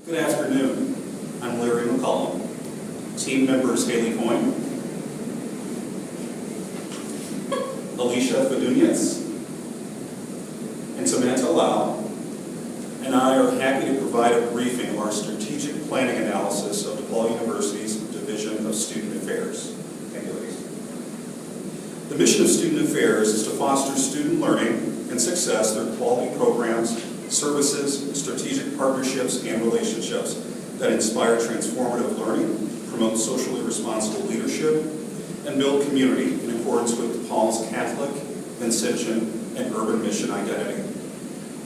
Good afternoon. I'm Larry McCollum. Team members Haley Coyne, Alicia Fadunez, and Samantha Lau, and I are happy to provide a briefing of our strategic planning analysis of DePaul University's Division of Student Affairs. Thank you, ladies. The mission of Student Affairs is to foster student learning and success through quality programs, services, strategic partnerships, and relationships that inspire transformative learning, promote socially responsible leadership, and build community in accordance with DePaul's Catholic, Vincentian, and urban mission identity.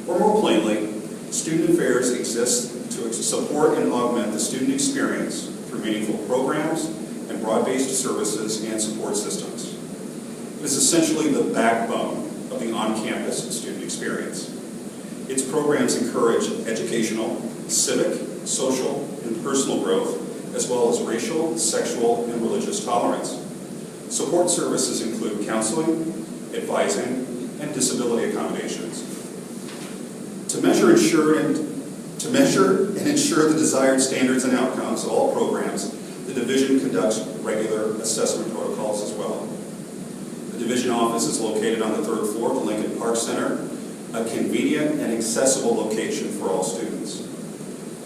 Or more plainly, Student Affairs exists to support and augment the student experience through meaningful programs and broad-based services and support systems. It is essentially the backbone of the on-campus student experience. Its programs encourage educational, civic, social, and personal growth, as well as racial, sexual, and religious tolerance. Support services include counseling, advising, and disability accommodations. To measure and ensure the desired standards and outcomes of all programs, the division conducts regular assessment protocols as well. The division office is located on the 3rd floor of the Lincoln Park Center, a convenient and accessible location for all students.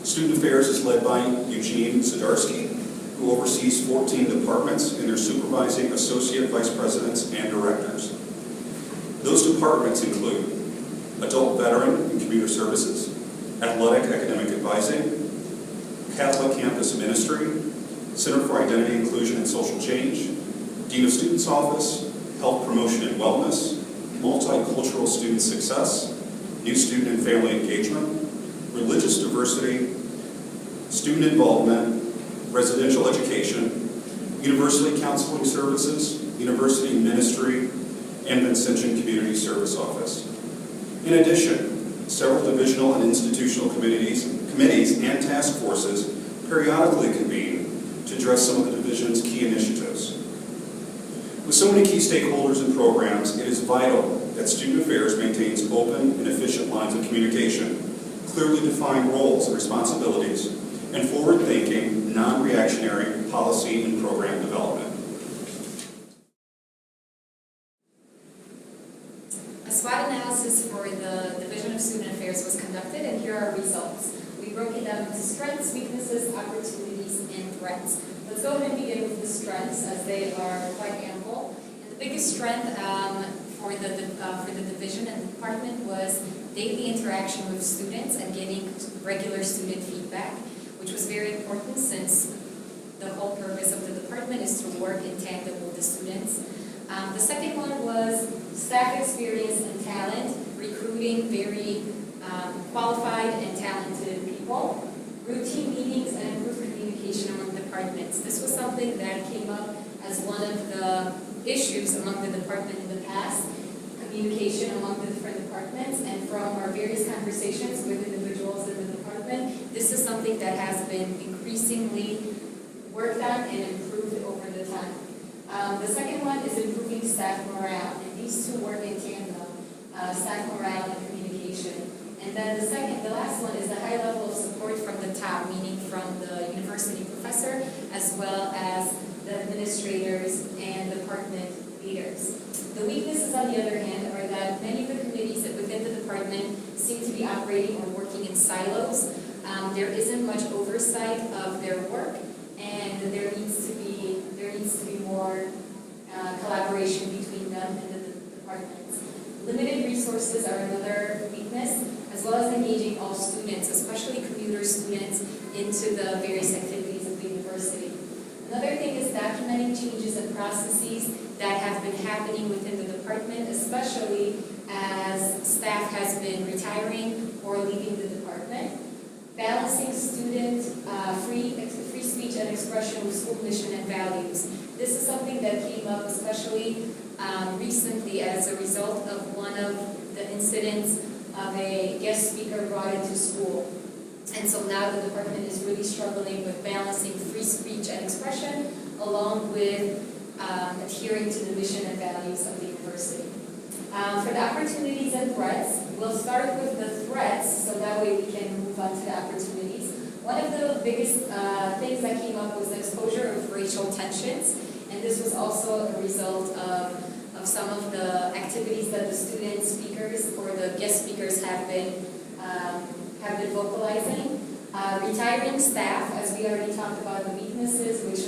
Student Affairs is led by Eugene Zadarsky, who oversees 14 departments and their supervising associate vice presidents and directors. Those departments include Adult Veteran and Commuter Services, Athletic Academic Advising, Catholic Campus Ministry, Center for Identity, Inclusion, and Social Change, Dean of Students Office, Health Promotion and Wellness, Multicultural Student Success, New Student and Family Engagement, Religious Diversity, Student Involvement, Residential Education, University Counseling Services, University Ministry, and Vincentian Community Service Office. In addition, several divisional and institutional committees and task forces periodically convene to address some of the division's key initiatives. With so many key stakeholders and programs, it is vital that Student Affairs maintains open and efficient lines of communication, clearly defined roles and responsibilities, and forward-thinking, non-reactionary policy and program development. A SWOT analysis for the Division of Student Affairs was conducted, and here are our results. We broke it down into strengths, weaknesses, opportunities, and threats. Let's go ahead and begin with the strengths, as they are quite ample. And the biggest strength for the division and the department was daily interaction with students and getting regular student feedback, which was very important since the whole purpose of the department is to work in tandem with the students. The second one was staff experience and talent, recruiting very qualified and talented people, routine meetings, and improved communication among departments. This was something that came up as one of the issues among the department in the past, communication among the different departments, and from our various conversations with individuals in the department, this is something that has been increasingly worked on and improved over the time. The second one is improving staff morale, and these two work in tandem, staff morale and communication. And then the last one is the high level of support from the top, meaning from the university professor, as well as the administrators and department leaders. The weaknesses, on the other hand, are that many of the committees within the department seem to be operating or working in silos. There isn't much oversight of their work, and there needs to be more collaboration between them and the departments. Limited resources are another weakness, as well as engaging all students, especially commuter students, into the various activities of the university. Another thing is documenting changes and processes that have been happening within the department, especially as staff has been retiring or leaving the department. Balancing student free speech and expression with school mission and values. This is something that came up especially recently as a result of one of the incidents of a guest speaker brought into school. And so now the department is really struggling with balancing free speech and expression along with adhering to the mission and values of the university. For the opportunities and threats, we'll start with the threats, so that way we can move on to the opportunities. One of the biggest things that came up was the exposure of racial tensions, and this was also a result of some of the activities that the student speakers or the guest speakers have been vocalizing. Retiring staff, as we already talked about, the weaknesses, which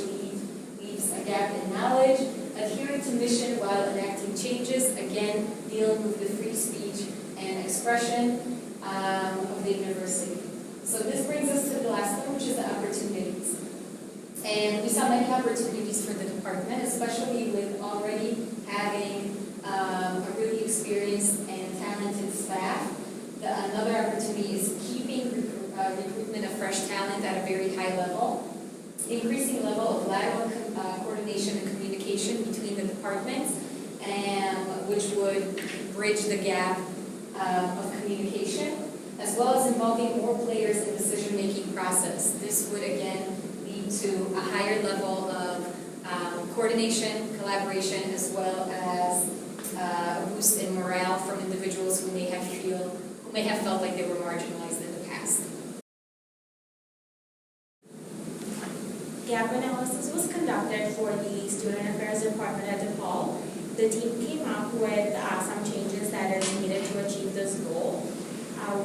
leaves a gap in knowledge. Adhering to mission while enacting changes, again, dealing with the free speech and expression of the university. So this brings us to the last one, which is the opportunities. And we saw many opportunities for the department, especially with already having a really experienced and talented staff. Another opportunity is keeping recruitment of fresh talent at a very high level, increasing level of lateral coordination and communication between the departments, and which would bridge the gap of communication, as well as involving more players in the decision-making process. This would again lead to a higher level of coordination, collaboration, as well as a boost in morale from individuals who may have felt like they were marginalized in the past. Gap analysis was conducted for the Student Affairs Department at DePaul. The team came up with some changes that is needed to achieve this goal.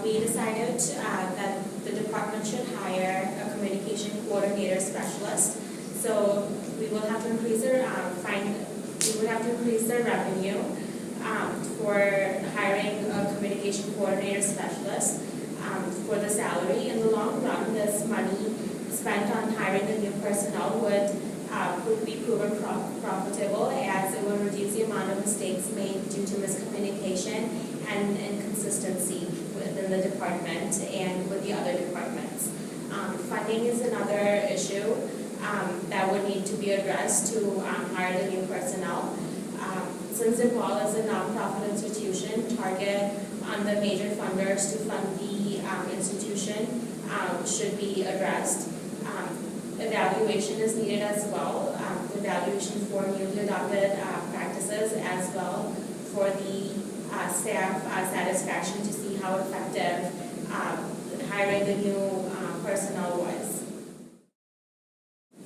We decided that the department should hire a communication coordinator specialist. So we will have to increase their revenue for hiring a communication coordinator specialist for the salary. In the long run, this money spent on hiring the new personnel would be proven profitable, as it would reduce the amount of mistakes made due to miscommunication and inconsistency within the department and with the other departments. Funding is another issue that would need to be addressed to hire the new personnel. Since DePaul is a nonprofit institution, target on the major funders to fund the institution should be addressed. Evaluation is needed as well. Evaluation for newly adopted practices, as well for the staff satisfaction to see how effective hiring the new personnel was.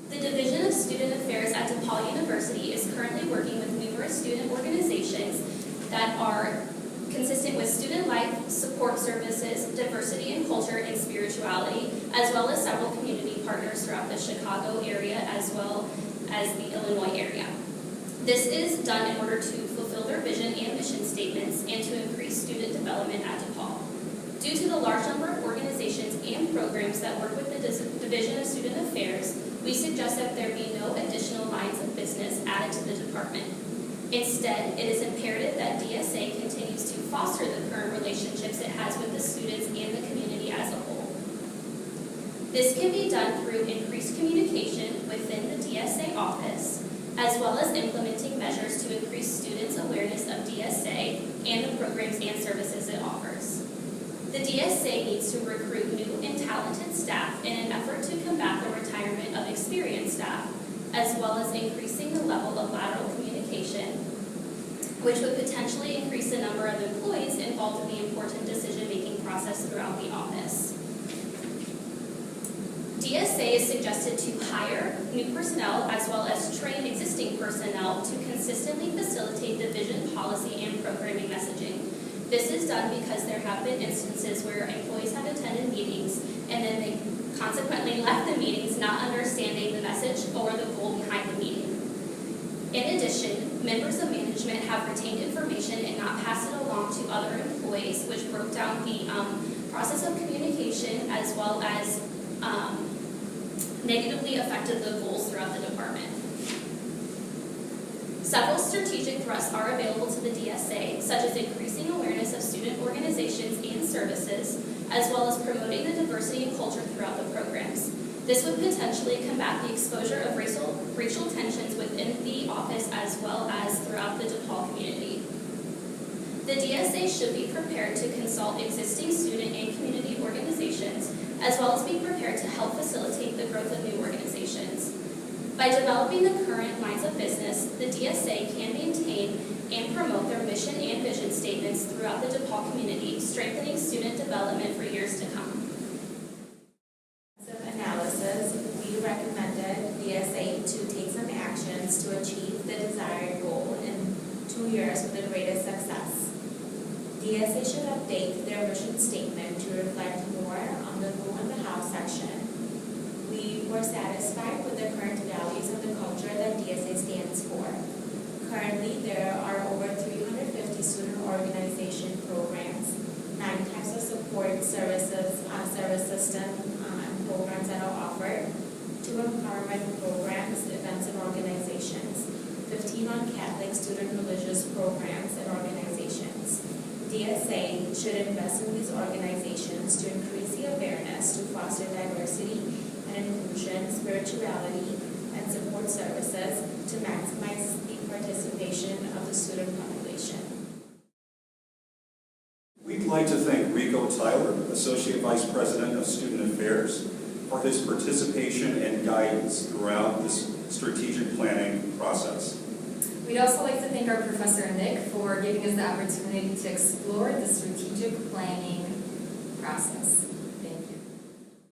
The Division of Student Affairs at DePaul University is currently working with numerous student organizations that are consistent with student life, support services, diversity and culture, and spirituality, as well as several community partners throughout the Chicago area as well as the Illinois area. This is done in order to fulfill their vision and mission statements and to increase student development at DePaul. Due to the large number of organizations and programs that work with the Division of Student Affairs, we suggest that there be no additional lines of business added to the department. Instead, it is imperative that DSA continues to foster the current relationships it has with the students and the community as a whole. This can be done through increased communication within the DSA office, as well as implementing measures to increase students' awareness of DSA and the programs and services it offers. The DSA needs to recruit new and talented staff in an effort to combat the retirement of experienced staff, as well as increasing the level of lateral communication, which would potentially increase the number of employees involved in the important decision-making process throughout the office. DSA is suggested to hire new personnel as well as train existing personnel to consistently facilitate the vision, policy, and programming messaging. This is done because there have been instances where employees have attended meetings and then they consequently left the meetings not understanding the message or the goal behind the meeting. In addition, members of management have retained information and not passed it along to other employees, which broke down the process of communication as well as negatively affected the goals throughout the department. Several strategic thrusts are available to the DSA, such as increasing awareness of student organizations and services, as well as promoting the diversity and culture throughout the programs. This would potentially combat the exposure of racial tensions within the office as well as throughout the DePaul community. The DSA should be prepared to consult existing student and community organizations, as well as be prepared to help facilitate the growth of new organizations. By developing the current lines of business, the DSA can maintain and promote their mission and vision statements throughout the DePaul community, strengthening student development for years to come. years with the greatest success. DSA should update their mission statement to reflect more on the who and the how section. We were satisfied with the current values and the culture that DSA stands for. Currently, there are over 350 student organization programs, 9 types of support services, service system and programs that are offered, 2 empowerment programs, events and organizations, 15 on-Catholic student religious programs and organizations. DSA should invest in these organizations to increase the awareness, to foster diversity and inclusion, spirituality, and support services to maximize the participation of the student population. We'd like to thank Rico Tyler, Associate Vice President of Student Affairs, for his participation and guidance throughout this strategic planning process. We'd also like to thank our Professor Nick for giving us the opportunity to explore the strategic planning process.